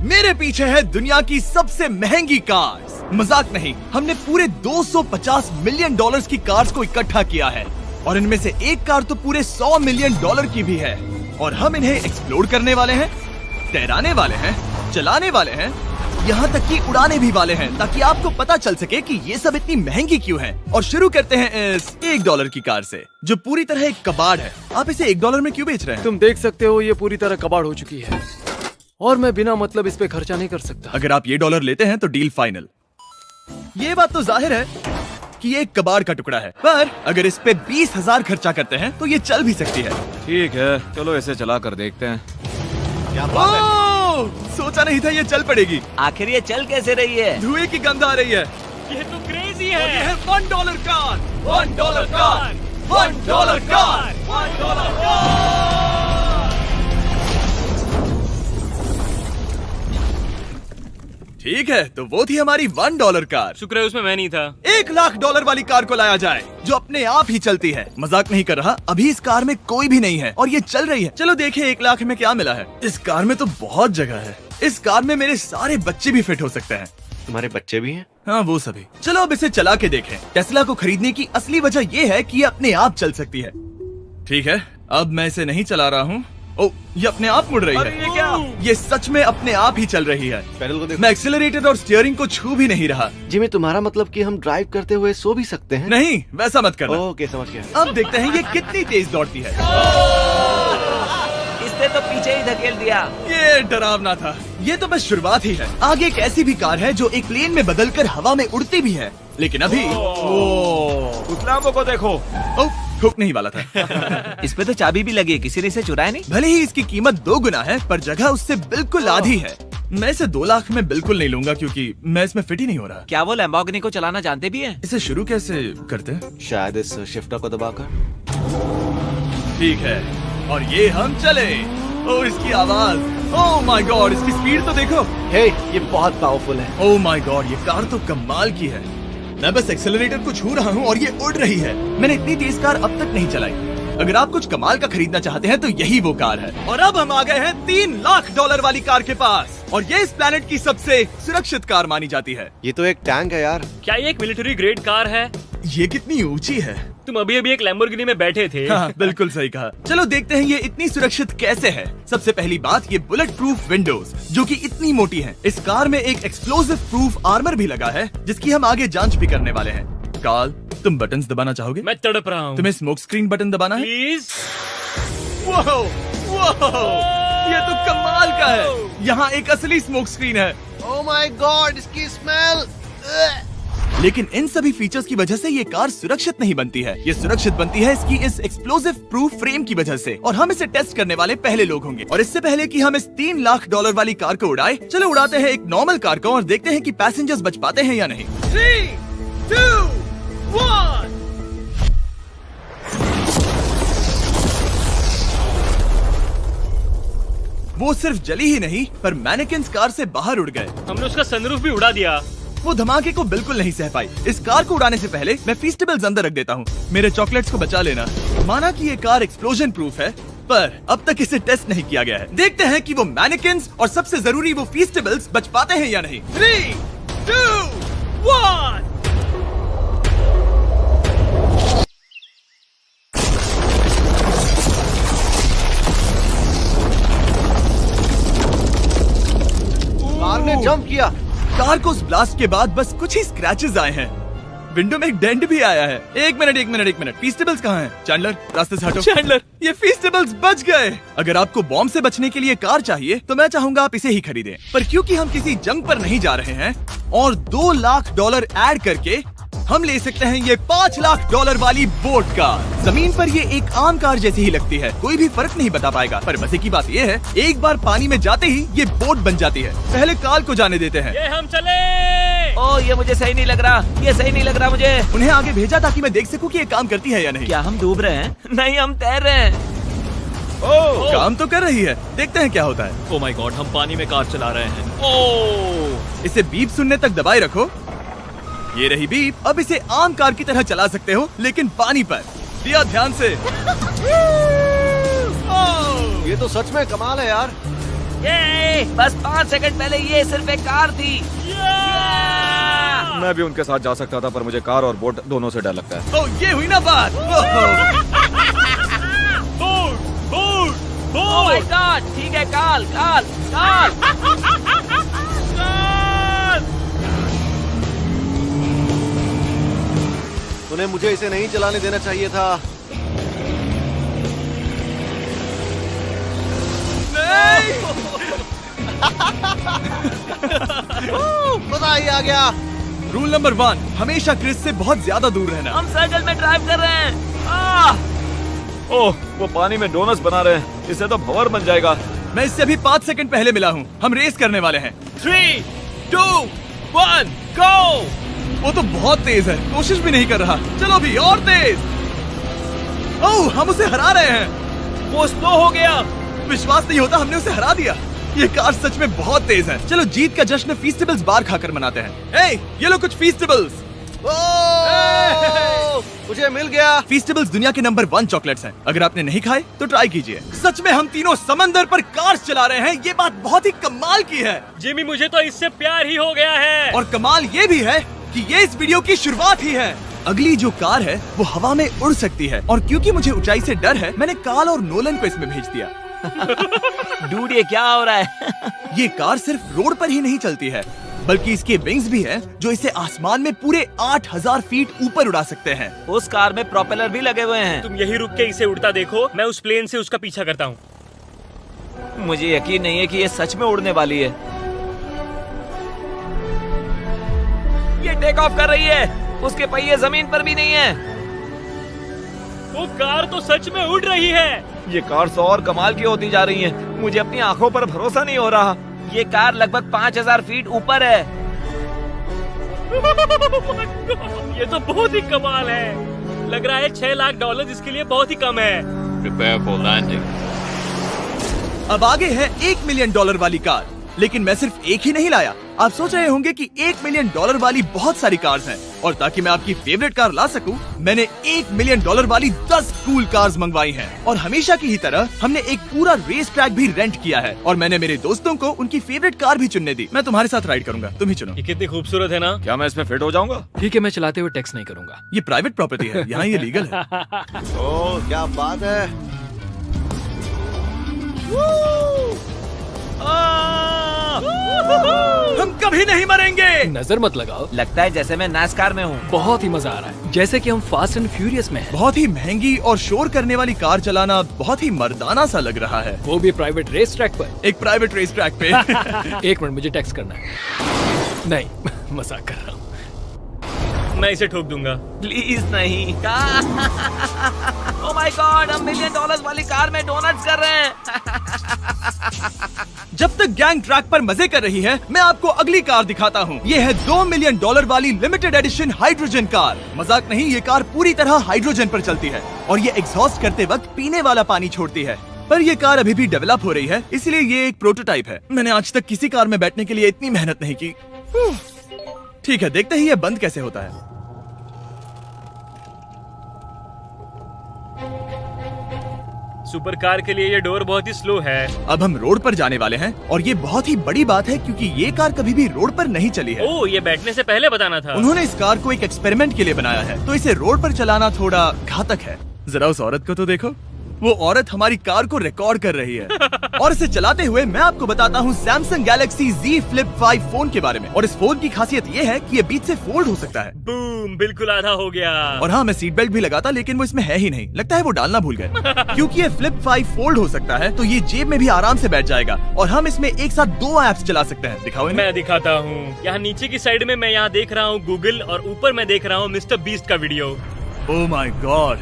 मेरे पीछे है दुनिया की सबसे महंगी कार्स। मजाक नहीं, हमने पूरे 250 मिलियन डॉलर्स की कार्स को इकट्ठा किया है और इनमें से एक कार तो पूरे 100 मिलियन डॉलर की भी है। और हम इन्हें एक्सप्लोर करने वाले हैं, तैराने वाले हैं, चलाने वाले हैं, यहाँ तक कि उड़ाने भी वाले हैं, ताकि आपको पता चल सके कि ये सब इतनी महंगी क्यों है। और शुरू करते हैं इस $1 की कार से, जो पूरी तरह एक कबाड़ है। आप इसे $1 में क्यों बेच रहे हैं? तुम देख सकते हो ये पूरी तरह कबाड़ हो चुकी है और मैं बिना मतलब इस पे खर्चा नहीं कर सकता। अगर आप ये $1 लेते हैं तो डील फाइनल। ये बात तो जाहिर है कि ये एक कबाड़ का टुकड़ा है, पर अगर इस पे 20,000 खर्चा करते हैं तो ये चल भी सकती है। ठीक है, चलो इसे चला कर देखते हैं। क्या बात है? सोचा नहीं था ये चल पड़ेगी। आखिर ये चल कैसे रही है? धुएं की गंध आ रही है। ये तो क्रेजी और ये है। है $1 कार, $1 कार, $1 कार, $1 कार। ठीक है, तो वो थी हमारी $1 कार। शुक्र है उसमें मैं नहीं था। $1,00,000 वाली कार को लाया जाए, जो अपने आप ही चलती है। मजाक नहीं कर रहा, अभी इस कार में कोई भी नहीं है और ये चल रही है। चलो देखें 1 लाख में क्या मिला है। इस कार में तो बहुत जगह है। इस कार में मेरे सारे बच्चे भी फिट हो सकते हैं। तुम्हारे बच्चे भी हैं? हाँ, वो सभी। चलो अब इसे चला के देखें। टेस्ला को खरीदने की असली वजह ये है कि ये अपने आप चल सकती है। ठीक है, अब मैं इसे नहीं चला रहा हूँ। ओ, ये अपने आप मुड़ रही है। ये क्या? ये सच में अपने आप ही चल रही है। पैडल को देखो। मैं एक्सीलरेटर और स्टीयरिंग को छू भी नहीं रहा। जिमी, तुम्हारा मतलब कि हम ड्राइव करते हुए सो भी सकते हैं? नहीं, वैसा मत करना। ओके, समझ गया। अब देखते हैं ये कितनी तेज दौड़ती है। इसने तो पीछे ही धकेल दिया। ये डरावना था। ये तो बस शुरुआत ही है। आगे एक ऐसी भी कार है जो एक प्लेन में बदलकर हवा में उड़ती भी है, लेकिन अभी उस लैम्बो को देखो। ठोक नहीं वाला था। इस पे तो चाबी भी लगी है, किसी ने इसे चुराया नहीं। भले ही इसकी कीमत 2 गुना है, पर जगह उससे बिल्कुल आधी है। मैं इसे 2 लाख में बिल्कुल नहीं लूंगा, क्योंकि मैं इसमें फिट ही नहीं हो रहा। क्या वो लैम्बोर्गिनी को चलाना जानते भी हैं? इसे शुरू कैसे करते हैं? शायद इस शिफ्टर को दबाकर। ठीक है, और ये हम चले। ओ, इसकी आवाज, ओह माय गॉड, इसकी स्पीड तो देखो। हे, ये बहुत पावरफुल है। ओह माय गॉड, ये कार तो कमाल की है। मैं बस एक्सेलरेटर को छू रहा हूँ और ये उड़ रही है। मैंने इतनी तेज कार अब तक नहीं चलाई। अगर आप कुछ कमाल का खरीदना चाहते हैं तो यही वो कार है। और अब हम आ गए हैं $3,00,000 वाली कार के पास, और ये इस प्लेनेट की सबसे सुरक्षित कार मानी जाती है। ये तो एक टैंक है यार। क्या ये एक मिलिट्री ग्रेड कार है? ये कितनी ऊंची है। तुम अभी अभी एक लैम्बोर्गिनी में बैठे थे। हाँ, बिल्कुल सही कहा। चलो देखते हैं ये इतनी सुरक्षित कैसे है। सबसे पहली बात, ये बुलेट प्रूफ विंडोज, जो कि इतनी मोटी हैं। इस कार में एक एक्सप्लोसिव प्रूफ आर्मर भी लगा है, जिसकी हम आगे जांच भी करने वाले हैं। कार्ल, तुम बटन्स दबाना चाहोगे? मैं तड़प रहा हूँ। तुम्हें स्मोक स्क्रीन बटन दबाना है? प्लीज। वाह, ये तो कमाल का है। यहाँ एक असली स्मोक स्क्रीन है। ओह माय गॉड, इसकी स्मेल। लेकिन इन सभी फीचर्स की वजह से ये कार सुरक्षित नहीं बनती है। ये सुरक्षित बनती है इसकी इस एक्सप्लोसिव प्रूफ फ्रेम की वजह से, और हम इसे टेस्ट करने वाले पहले लोग होंगे। और इससे पहले कि हम इस $3,00,000 वाली कार को उड़ाए, चलो उड़ाते हैं एक नॉर्मल कार को और देखते हैं कि पैसेंजर्स बच पाते हैं या नहीं। 3, 2, 1। वो सिर्फ जली ही नहीं, पर मैनेकिन्स कार से बाहर उड़ गए। हमने उसका सनरूफ भी उड़ा दिया। वो धमाके को बिल्कुल नहीं सह पाई। इस कार को उड़ाने से पहले मैं फीस्टेबल्स अंदर रख देता हूँ। मेरे चॉकलेट्स को बचा लेना। माना कि ये कार एक्सप्लोजन प्रूफ है, पर अब तक इसे टेस्ट नहीं किया गया है। देखते हैं कि वो मैनेकिन्स और सबसे जरूरी वो फीस्टेबल्स बच पाते हैं या नहीं। 3, 2, 1। कार ने जंप किया। कार को उस ब्लास्ट के बाद बस कुछ ही स्क्रैचेस आए हैं। विंडो में एक डेंट भी आया है। एक मिनट, फीस्टेबल्स कहाँ हैं? चैंडलर, रास्ते से हटो। चैंडलर, ये फीस्टेबल्स बच गए। अगर आपको बॉम्ब से बचने के लिए कार चाहिए तो मैं चाहूंगा आप इसे ही खरीदें। पर क्योंकि हम किसी जंग पर नहीं जा रहे हैं और $2,00,000 ऐड करके हम ले सकते हैं ये $5,00,000 वाली बोट कार। जमीन पर ये एक आम कार जैसी ही लगती है, कोई भी फर्क नहीं बता पाएगा। पर मजे की बात ये है, एक बार पानी में जाते ही ये बोट बन जाती है। पहले कार्ल को जाने देते हैं। ये हम चले। ओह, ये मुझे सही नहीं लग रहा। ये सही नहीं लग रहा मुझे। उन्हें आगे भेजा ताकि मैं देख सकूं कि ये काम करती है या नहीं। क्या हम डूब रहे हैं? नहीं, हम तैर रहे हैं। ओह, काम तो कर रही है। देखते हैं क्या होता है। ओह माय गॉड, हम पानी में कार चला रहे हैं। ओह, इसे बीप सुनने तक दबाए रखो। ये रही बीप। अब इसे आम कार की तरह चला सकते हो, लेकिन पानी पर। दिया ध्यान से। ये तो सच में कमाल है यार। ये बस 5 सेकंड पहले ये सिर्फ एक कार थी। मैं भी उनके साथ जा सकता था, पर मुझे कार और बोट दोनों से डर लगता है। ओ ये हुई ना बात। ओह माय गॉड, ठीक है, काल काल काल। उन्हें मुझे इसे नहीं चलाने देना चाहिए था। मजा ही आ गया। रूल नंबर 1, हमेशा क्रिस से बहुत ज्यादा दूर रहना। हम सर्कल में ड्राइव कर रहे हैं। ओह, वो पानी में डोनट्स बना रहे हैं। इससे तो भंवर बन जाएगा। मैं इससे अभी 5 सेकंड पहले मिला हूँ। हम रेस करने वाले हैं। 3, 2, 1, गो। वो तो बहुत तेज है, कोशिश भी नहीं कर रहा। चलो भी और तेज। ओह, हम उसे हरा रहे हैं। वो स्लो हो गया। विश्वास नहीं होता, हमने उसे हरा दिया। ये कार सच में बहुत तेज है। चलो जीत का जश्न फीस्टेबल्स बार खाकर मनाते हैं। ए, ये लो कुछ फीस्टेबल्स। मुझे मिल गया। फीस्टेबल्स दुनिया के नंबर 1 चॉकलेट्स हैं। अगर आपने नहीं खाए तो ट्राई कीजिए। सच में हम तीनों समंदर पर कार्स चला रहे हैं। ये बात बहुत ही कमाल की है। जिमी, मुझे तो इससे प्यार ही हो गया है। और कमाल ये भी है कि ये इस वीडियो की शुरुआत ही है। अगली जो कार है वो हवा में उड़ सकती है, और क्योंकि मुझे ऊंचाई से डर है, मैंने काल और नोलन को इसमें भेज दिया। डूड, ये क्या हो रहा है? ये कार सिर्फ रोड पर ही नहीं चलती है, बल्कि इसके विंग्स भी हैं, जो इसे आसमान में पूरे 8000 फीट ऊपर उड़ा सकते हैं। उस कार में प्रोपेलर भी लगे हुए हैं। तुम यही रुक के इसे उड़ता देखो, मैं उस प्लेन से उसका पीछा करता हूँ। मुझे यकीन नहीं है कि ये सच में उड़ने वाली है। ये टेक ऑफ कर रही है। उसके पहिए जमीन पर भी नहीं है। वो कार तो सच में उड़ रही है। ये कार्स और कमाल की होती जा रही हैं। मुझे अपनी आंखों पर भरोसा नहीं हो रहा। ये कार लगभग 5000 फीट ऊपर है। ये तो बहुत ही कमाल है। लग रहा है $6 लाख इसके लिए बहुत ही कम है। Prepare for landing. अब आगे है $1 मिलियन वाली कार। लेकिन मैं सिर्फ एक ही नहीं लाया। आप सोच रहे होंगे कि $1 मिलियन वाली बहुत सारी कार्स हैं, और ताकि मैं आपकी फेवरेट कार ला सकूं, मैंने $1 मिलियन वाली 10 कूल कार्स मंगवाई हैं। और हमेशा की ही तरह हमने एक पूरा रेस ट्रैक भी रेंट किया है, और मैंने मेरे दोस्तों को उनकी फेवरेट कार भी चुनने दी। मैं तुम्हारे साथ राइड करूंगा, तुम ही चुनो। ये कितनी खूबसूरत है ना। क्या मैं इसमें फिट हो जाऊंगा? ठीक है, मैं चलाते हुए टैक्स नहीं करूंगा। ये प्राइवेट प्रॉपर्टी है, यहाँ ये लीगल है। ओह, क्या बात है। हम कभी नहीं मरेंगे। नजर मत लगाओ। लगता है जैसे मैं नासकार में हूँ। बहुत ही मजा आ रहा है, जैसे कि हम फास्ट एंड फ्यूरियस में हैं। बहुत ही महंगी और शोर करने वाली कार चलाना बहुत ही मर्दाना सा लग रहा है। वो भी प्राइवेट रेस ट्रैक पर। एक प्राइवेट रेस ट्रैक पे। 1 मिनट, मुझे टैक्स करना है। नहीं, मजाक कर रहा हूँ। मैं इसे ठोक दूंगा। प्लीज नहीं। ओह माय गॉड, हम $1 मिलियन वाली कार में डोनट्स कर रहे हैं। जब तक गैंग ट्रैक पर मजे कर रही है, मैं आपको अगली कार दिखाता हूँ। ये है $2 मिलियन वाली लिमिटेड एडिशन हाइड्रोजन कार। मजाक नहीं, ये कार पूरी तरह हाइड्रोजन पर चलती है, और ये एग्जॉस्ट करते वक्त पीने वाला पानी छोड़ती है। पर ये कार अभी भी डेवलप हो रही है, इसलिए ये एक प्रोटोटाइप है। मैंने आज तक किसी कार में बैठने के लिए इतनी मेहनत नहीं की। ठीक है, देखते ही ये बंद कैसे होता है। सुपर कार के लिए ये डोर बहुत ही स्लो है। अब हम रोड पर जाने वाले हैं, और ये बहुत ही बड़ी बात है क्योंकि ये कार कभी भी रोड पर नहीं चली है। ओह, ये बैठने से पहले बताना था। उन्होंने इस कार को एक एक्सपेरिमेंट के लिए बनाया है, तो इसे रोड पर चलाना थोड़ा घातक है। जरा उस औरत को तो देखो, वो औरत हमारी कार को रिकॉर्ड कर रही है। और इसे चलाते हुए मैं आपको बताता हूँ Samsung Galaxy Z Flip 5 phone के बारे में। और इस फोन की खासियत ये है कि ये बीच से फोल्ड हो सकता है। बूम, बिल्कुल आधा हो गया। और हाँ, मैं सीट बेल्ट भी लगाता, लेकिन वो इसमें है ही नहीं। लगता है वो डालना भूल गए। क्योंकि ये Flip 5 फोल्ड हो सकता है, तो ये जेब में भी आराम से बैठ जाएगा, और हम इसमें एक साथ 2 ऐप्स चला सकते हैं। दिखाओ इन्हें। मैं दिखाता हूँ। यहाँ नीचे की साइड में मैं यहाँ देख रहा हूँ गूगल, और ऊपर मैं देख रहा हूँ मिस्टर बीस्ट का वीडियो। ओह माय गॉड,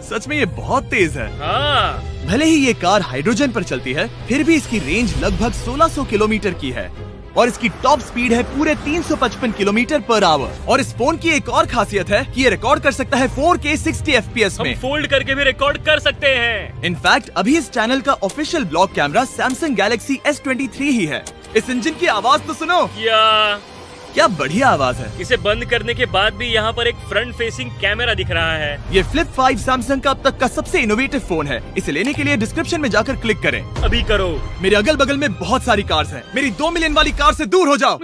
सच में ये बहुत तेज है। हाँ, भले ही ये कार हाइड्रोजन पर चलती है, फिर भी इसकी रेंज लगभग 1600 किलोमीटर की है, और इसकी टॉप स्पीड है पूरे 355 किलोमीटर पर आवर। और इस फोन की एक और खासियत है कि ये रिकॉर्ड कर सकता है 4K 60 FPS हम में। फोल्ड करके भी रिकॉर्ड कर सकते हैं। इनफैक्ट अभी इस चैनल का official blog camera Samsung Galaxy S23 ही है। इस इंजन की आवाज तो सुनो। या क्या बढ़िया आवाज है। इसे बंद करने के बाद भी यहाँ पर एक फ्रंट फेसिंग कैमरा दिख रहा है। ये फ्लिप 5 सैमसंग का अब तक का सबसे इनोवेटिव फोन है। इसे लेने के लिए डिस्क्रिप्शन में जाकर क्लिक करें। अभी करो। मेरे अगल बगल में बहुत सारी कार्स हैं। मेरी 2 मिलियन वाली कार से दूर हो जाओ।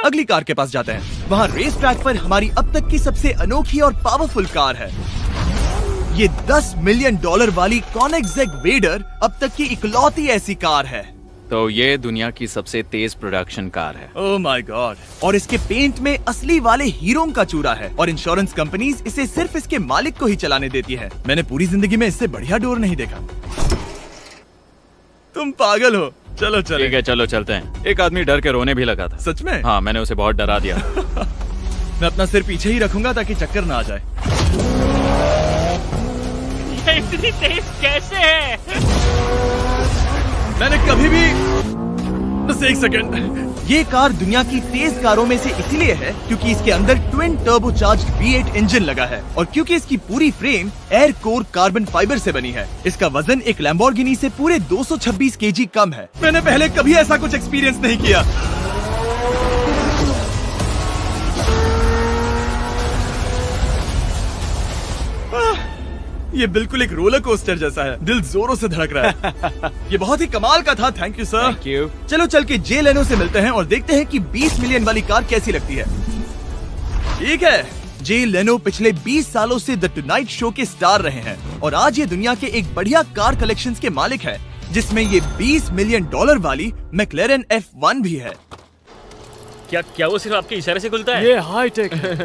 अगली कार के पास जाते हैं। वहाँ रेस ट्रैक पर हमारी अब तक की सबसे अनोखी और पावरफुल कार है। ये $10 मिलियन वाली कॉनिग्सेग वेडर अब तक की इकलौती ऐसी कार है। तो ये दुनिया की सबसे तेज प्रोडक्शन कार है। Oh my God. और इसके पेंट में असली वाले हीरो का चूरा है और इंश्योरेंस कंपनीज इसे सिर्फ इसके मालिक को ही चलाने देती है। मैंने पूरी जिंदगी में इससे बढ़िया डोर नहीं देखा। तुम पागल हो। चलो चलो। ठीक है चलो चलते हैं। एक आदमी डर के रोने भी लगा था। सच में? हाँ, मैंने उसे बहुत डरा दिया। मैं अपना सिर पीछे ही रखूंगा ताकि चक्कर ना आ जाए। ये इतनी तेज कैसे है? मैंने कभी भी बस एक सेकंड। ये कार दुनिया की तेज कारों में से इसलिए है क्योंकि इसके अंदर ट्विन टर्बोचार्ज्ड V8 इंजन लगा है और क्योंकि इसकी पूरी frame air core carbon fibre से बनी है। इसका वजन एक लैम्बोर्गिनी से पूरे 226 kg कम है। मैंने पहले कभी ऐसा कुछ एक्सपीरियंस नहीं किया। ये बिल्कुल एक रोलर कोस्टर जैसा है। दिल जोरों से धड़क रहा है। ये बहुत ही कमाल का था। Thank you sir. Thank you. चलो चल के जे लेनो से मिलते हैं और देखते हैं कि 20 मिलियन वाली कार कैसी लगती है। ठीक है, जे लेनो पिछले 20 सालों से द टुनाइट शो के स्टार रहे हैं और आज ये दुनिया के एक बढ़िया कार कलेक्शंस के मालिक है, जिसमें ये $20 मिलियन वाली मैक्लेरन F1 भी है। क्या वो सिर्फ आपके इशारे से खुलता है? ये हाई टेक है।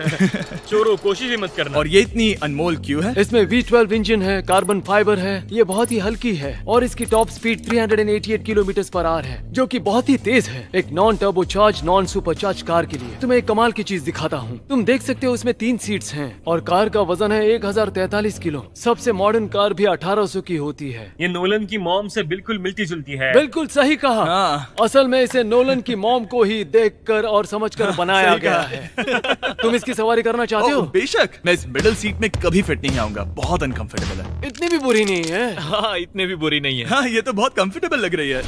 चोरों, कोशिश भी मत करना। और ये इतनी अनमोल क्यों है? इसमें V12 इंजन है, कार्बन फाइबर है, ये बहुत ही हल्की है और इसकी top speed 388 kilometre per hour है, जो कि बहुत ही तेज है एक non turbocharge non supercharge car के लिए। तुम्हें एक कमाल की चीज दिखाता हूँ। तुम देख सकते हो इसमें 3 सीट्स हैं और कार का वजन है 1043 किलो। सबसे मॉडर्न कार भी 1800 की होती है। ये नोलन की मॉम से बिल्कुल मिलती जुलती है। बिल्कुल सही कहा। हाँ। असल में इसे नोलन की मॉम को ही देखकर और समझकर बनाया सही गया कहा। है। तुम इसकी सवारी करना चाहते हो? बेशक। मैं इस मिडिल सीट में कभी फिट नहीं आऊंगा। बहुत अनकंफर्टेबल है। इतनी भी बुरी नहीं है। हाँ, इतने भी बुरी नहीं है। हाँ, ये तो बहुत कंफर्टेबल लग रही है।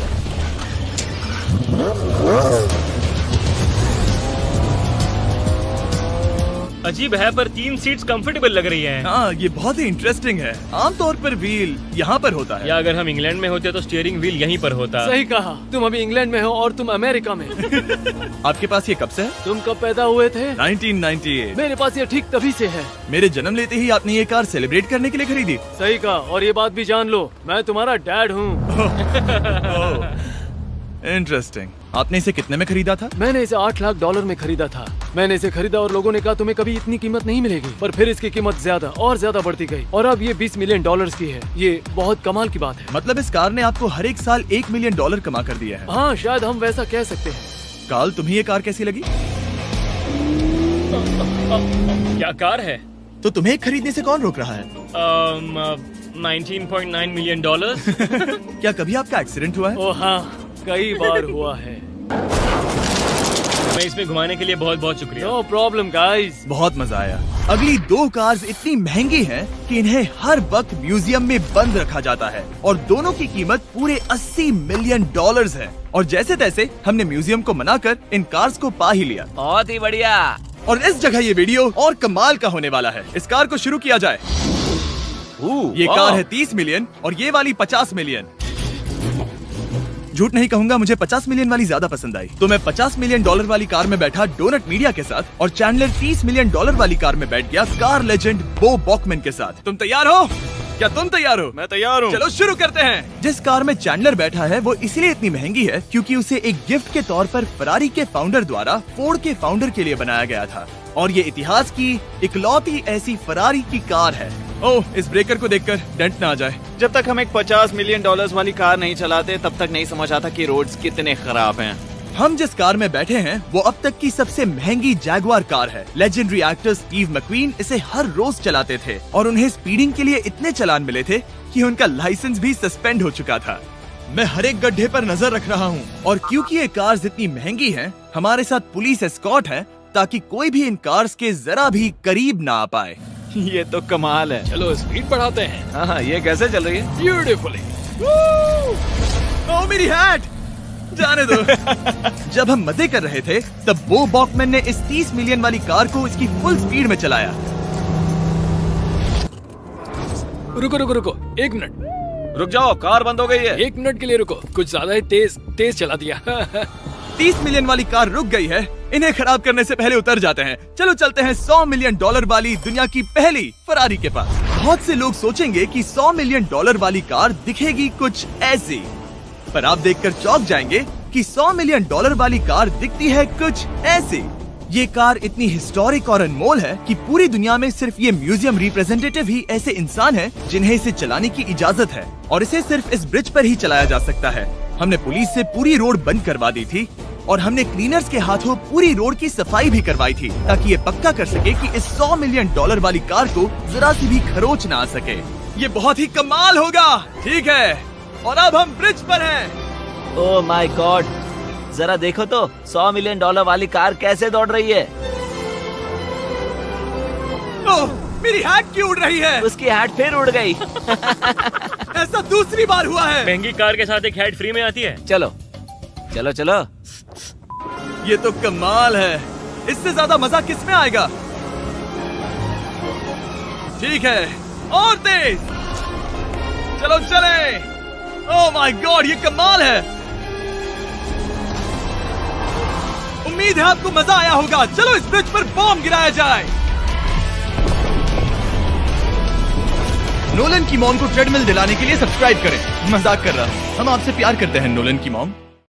अजीब है पर 3 सीट्स कंफर्टेबल लग रही हैं। हाँ, ये बहुत ही इंटरेस्टिंग है। आमतौर पर व्हील यहाँ पर होता है। या अगर हम इंग्लैंड में होते तो स्टीयरिंग व्हील यहीं पर होता। सही कहा। तुम अभी इंग्लैंड में हो और तुम अमेरिका में। आपके पास ये कब से है? तुम कब पैदा हुए थे? 1998। मेरे पास ये ठीक तभी से है। मेरे जन्म लेते ही आपने ये कार सेलिब्रेट करने के लिए खरीदी। सही कहा। और ये बात भी जान लो, मैं तुम्हारा डैड हूँ। इंटरेस्टिंग। आपने इसे कितने में खरीदा था? मैंने इसे $8 लाख में खरीदा था। मैंने इसे खरीदा और लोगों ने कहा तुम्हें कभी इतनी कीमत नहीं मिलेगी, पर फिर इसकी कीमत ज्यादा और ज्यादा बढ़ती गई और अब ये $20 मिलियन की है। ये बहुत कमाल की बात है। मतलब इस कार ने आपको हर एक साल $1 मिलियन कमा कर दिया है। हाँ, शायद हम वैसा कह सकते हैं। काल, तुम्हें ये कार कैसी लगी? क्या कार है? तो तुम्हें खरीदने से कौन रोक रहा है? 19.9 मिलियन डॉलर। क्या कभी आपका एक्सीडेंट हुआ है? ओ हाँ, कई बार हुआ है। मैं इसमें घुमाने के लिए बहुत बहुत शुक्रिया। No problem guys. बहुत मजा आया। अगली 2 कार्स इतनी महंगी हैं कि इन्हें हर वक्त म्यूजियम में बंद रखा जाता है और दोनों की कीमत पूरे $80 मिलियन है। और जैसे तैसे हमने म्यूजियम को मनाकर इन कार्स को पा ही लिया। बहुत ही बढ़िया। और इस जगह ये वीडियो और कमाल का होने वाला है। इस कार को शुरू किया जाए। ये कार है 30 मिलियन और ये वाली 50 मिलियन। झूठ नहीं कहूंगा, मुझे 50 मिलियन वाली ज्यादा पसंद आई। तो मैं $50 मिलियन वाली कार में बैठा डोनट मीडिया के साथ और चैंडलर $30 मिलियन वाली कार में बैठ गया कार लेजेंड बो बॉकमैन के साथ। तुम तैयार हो? क्या तुम तैयार हो? मैं तैयार हूँ। चलो शुरू करते हैं। जिस कार में चैंडलर बैठा है वो इसलिए इतनी महंगी है क्योंकि उसे एक गिफ्ट के तौर पर फरारी के फाउंडर द्वारा फोर्ड के फाउंडर के लिए बनाया गया था और ये इतिहास की इकलौती ऐसी फरारी की कार है। ओह, इस ब्रेकर को देखकर डेंट ना आ जाए। जब तक हम एक $50 मिलियन वाली कार नहीं चलाते तब तक नहीं समझ आता कि रोड्स कितने खराब हैं। हम जिस कार में बैठे हैं वो अब तक की सबसे महंगी जैगुआर कार है। लेजेंडरी एक्टर स्टीव मैक्वीन इसे हर रोज चलाते थे और उन्हें स्पीडिंग के लिए इतने चालान मिले थे कि उनका लाइसेंस भी सस्पेंड हो चुका था। मैं हर एक गड्ढे पर नजर रख रहा हूँ और क्योंकि ये कार्स इतनी महंगी हैं, हमारे साथ पुलिस एस्कॉर्ट है ताकि कोई भी इन कार्स के जरा भी करीब ना आ पाए। ये तो कमाल है। चलो स्पीड बढ़ाते हैं। हाँ, ये कैसे चल रही है? ब्यूटीफुली। ओह, मेरी हैट! जाने दो। जब हम मजे कर रहे थे तब बो बॉकमैन ने इस 30 मिलियन वाली कार को इसकी फुल स्पीड में चलाया। रुको रुको रुको, 1 मिनट। रुक जाओ, कार बंद हो गई है। 1 मिनट के लिए रुको, कुछ ज्यादा ही तेज चला दिया। 30 मिलियन वाली कार रुक गई है। इन्हें खराब करने से पहले उतर जाते हैं। चलो चलते हैं $100 मिलियन वाली दुनिया की पहली फरारी के पास। बहुत से लोग सोचेंगे कि $100 मिलियन वाली कार दिखेगी कुछ ऐसी, पर आप देखकर चौंक जाएंगे कि $100 मिलियन वाली कार दिखती है कुछ ऐसी। ये कार इतनी हिस्टोरिक और अनमोल है कि पूरी दुनिया में सिर्फ ये म्यूजियम रिप्रेजेंटेटिव ही ऐसे इंसान हैं जिन्हें इसे चलाने की इजाजत है, और इसे सिर्फ इस ब्रिज पर ही चलाया जा सकता है। हमने पुलिस से पूरी रोड बंद करवा दी थी और हमने क्लीनर्स के हाथों पूरी रोड की सफाई भी करवाई थी, ताकि ये पक्का कर सके कि इस $100 मिलियन वाली कार को जरा सी भी खरोच ना आ सके। ये बहुत ही कमाल होगा, ठीक है? और अब हम ब्रिज पर हैं। ओह माय गॉड, जरा देखो तो $100 मिलियन वाली कार कैसे दौड़ रही है। ओह, मेरी हैट क्यों उड़ रही है? उसकी हैट फिर उड़ गई। ऐसा दूसरी बार हुआ है। महंगी कार के साथ एक हेड फ्री में आती है। चलो चलो चलो। ये तो कमाल है। इससे ज्यादा मजा किसमें आएगा? ठीक है, और तेज। चलो चले। ओह माय गॉड, ये कमाल है। उम्मीद है आपको मजा आया होगा। चलो इस ब्रिज पर बॉम्ब गिराया जाए। नोलन की मॉम को ट्रेडमिल दिलाने के लिए सब्सक्राइब करें। मजाक कर रहा हूँ, हम आपसे प्यार करते हैं नोलन की मॉम।